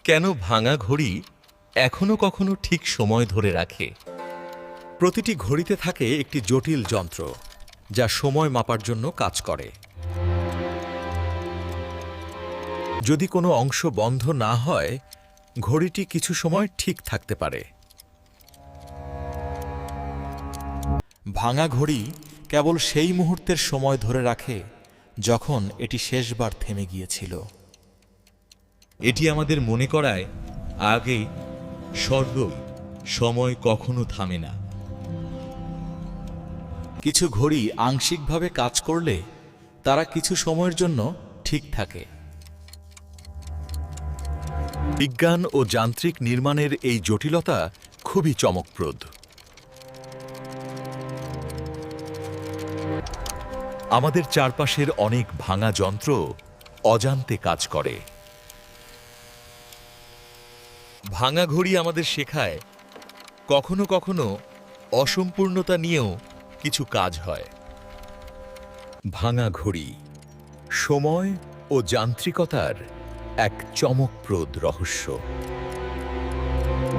কেন ভাঙা ঘড়ি এখনো কখনো ঠিক সময় ধরে রাখে? প্রতিটি ঘড়িতে থাকে একটি জটিল যন্ত্র যা সময় মাপার জন্য কাজ করে। যদি কোনো অংশ বন্ধ না হয়, ঘড়িটি কিছু সময় ঠিক থাকতে পারে। ভাঙা ঘড়ি কেবল সেই মুহূর্তের সময় ধরে রাখে যখন এটি শেষবার থেমে গিয়েছিল। এটি আমাদের মনে করায় আগে স্বর্গই সময় কখনো থামে না। কিছু ঘড়ি আংশিকভাবে কাজ করলে তারা কিছু সময়ের জন্য ঠিক থাকে। বিজ্ঞান ও যান্ত্রিক নির্মাণের এই জটিলতা খুবই চমকপ্রদ। আমাদের চারপাশের অনেক ভাঙা যন্ত্র অজান্তে কাজ করে। ভাঙা ঘড়ি আমাদের শেখায় কখনো কখনো অসম্পূর্ণতা নিয়েও কিছু কাজ হয়। ভাঙা ঘড়ি সময় ও যান্ত্রিকতার এক চমকপ্রদ রহস্য।